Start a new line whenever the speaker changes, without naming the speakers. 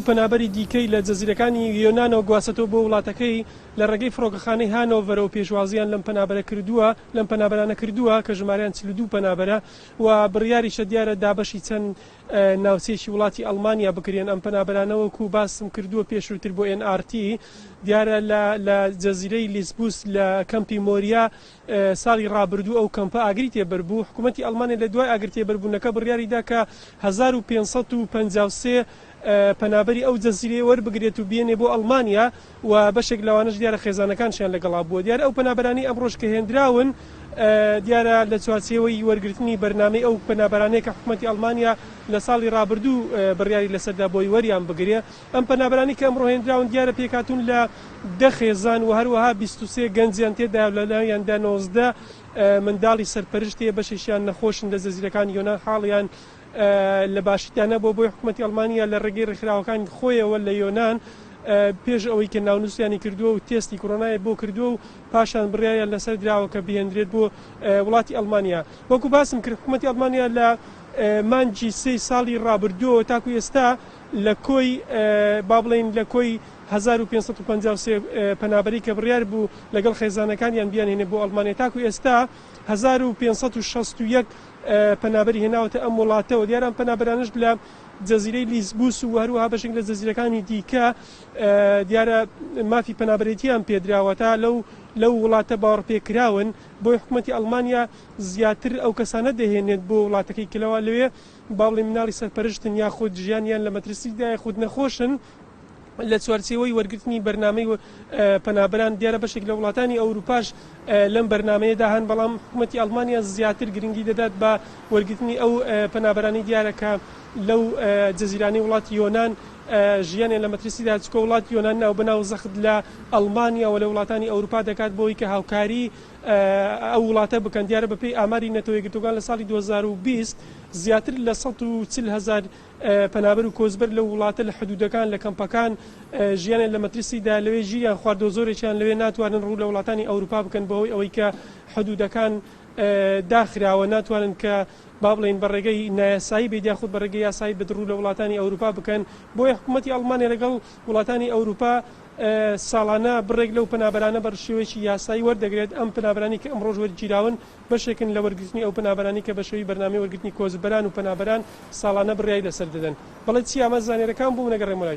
پەنابەری دیکەی لە جەزیرەکانی یۆنانەوە گواستەوە بۆ وڵاتەکەی لە ڕێگەی فڕۆکەخانەی هانۆڤەرە و پێشوازیان لەم پەنابەرانە کردووە کە ژمارەیان 42 پەنابەرە و بڕیاریشە دیارە دابەشی چەند ناوچەیەکی وڵاتی ئەڵمانیا بکرێن ئەم پەنابەرانە وەکو باسم کردووە پێشووتر بۆ NRT دیارە لە جەزیرەی لیسبوس لە کەمپی مۆریا ساڵی ڕابردوو ئەو کەمپە ئاگری تێبەربوو حکوومەتی ئەڵمانیا لە دوای ئاگر تێبەربوونەکە بڕیاریدا کە 1553 پەنابەری ئەو جەزیرەیە وەربگرێت و بێنێ بۆ ئەڵمانیا و بەشێک لەوانش دیارە خێزانەکانشیان لەگەڵا بووە دیارە ئەو پەنابەرانی ئەمڕۆژ کە هێنراون دیارە لە چوارچێوەی وەرگرتنی بەرنامەی ئەو پەنابەرانەیە کە حکوومەتی ئەڵمانیا لە ساڵی ڕابردوو بڕیاری لەسەردا بۆی وەریان بگرێ ئەم پەنابەرانی کە ئەمڕۆ هێنراون دیارە پێکاتون لە 10 خێزان و هەروەها 23 گەنجیان تێدا لەلایەندا 19 منداڵی سەرپەرشتێ بەشێکیان نەخۆشن لە جەزیرەکانی یۆنان حاڵیان لە باشیدانە بۆی حکوومەتی ئەڵمانیا لە ڕێگەی ڕێکخراوەکانی خۆیەوە لە یۆنان پێش ئەوەی کە ناونووسیانی کردووە و تێستی کۆرۆنای بۆ کردووە و پاشان بڕیاریان لەسەر دراوە کە بهێنرێت بۆ وڵاتی ئەڵمانیا وەکو باسم کرد حکوومەتی ئەڵمانیا لە مانجی 3 ساڵی ڕابردووە تاکو ئێستا لە کۆی با بڵێن لە کۆی 1553 پەنابەری کە بڕیار بوو لەگەڵ خێزانەکانیان بیانهێنێ بۆ ئەڵمانیا تاکو ئێستا 1561 پەنابەری هێناوەتە ئەم وڵاتەوە دیارە ئەم پەنابەرانش لە جەزیرەی لیسبوس و هەروەها بەشێک لە جەزیرەکانی دیکە دیارە مافی پەنابەرێتیان پێدراوە تا لەو وڵاتە باوەڕپێکراون بۆی حکوومەتی ئەڵمانیا زیاتر ئەو کەسانە دەهێنێت بۆ وڵاتەکەی کلەوە لەوێ با بڵێ مناڵی سەرپەرشتن یاخود ژیانیان لە مەترسیدا یاخود نەخۆشن لە چوارچێوەی وەرگرتنی بەرنامەی پەنابەران دیارە بەشێک لە وڵاتانی ئەوروپاش لەم بەرنمەیەدا هەن بەڵام حکوومەتی ئەڵمانیا زیاتر گرنگی دەدات بە وەرگرتنی ئەو پەنابەرانی دیارە کە لەو جەزیرانەی وڵاتی یۆنان ژیانیان لە مەترسیدا چکە وڵاتی یۆنان ناو بەناو زەخت لە ئەڵمانیا و لە وڵاتانی ئەوروپا دەکات بۆی کە هاوکاری ئەو وڵاتە بکەن دیارە بەپێی ئاماری نەتەوەی یەکگرتوەکان لە ساڵی 2020 زیاتر لە 140,000 پەنابەر و کۆزبەر لە وڵاتە لە حدودەکان لە کەمپەکان ژیانیان لە مەترسیدا لەوێ ژیان خواردۆ زۆرێکیان لەوێ ناتوانن ڕوو لە وڵاتانی ئەوروپا بکەن بەهۆی ئەوەی کە حدودەکان داخراوە ناتوانن کە با بڵێن بەڕێگەی نایاسایی بێت یاخود بەڕێگەی یاسایی بدڕوو لە وڵاتانی ئەوروپا بکەن بۆیە حکوومەتی ئەڵمانیا لەگەڵ وڵاتانی ئەوروپا ساڵانە بڕێک لەو پەنابەرانە بە شێوەیەکی یاسایی وەردەگرێت ئەم پەنابەرانی کە ئەمڕۆژ وەرگیراون بەشێکن لە وەرگرتنی ئەو پەنابەرانی کە بە شێوەی بەرنامەی وەرگرتنی کۆزبەران و پەنابەران ساڵانە بڕیای لەسەر دەدەن بەڵێ چی ئامە زانێرەکان بوو نەگەڕێم وڵای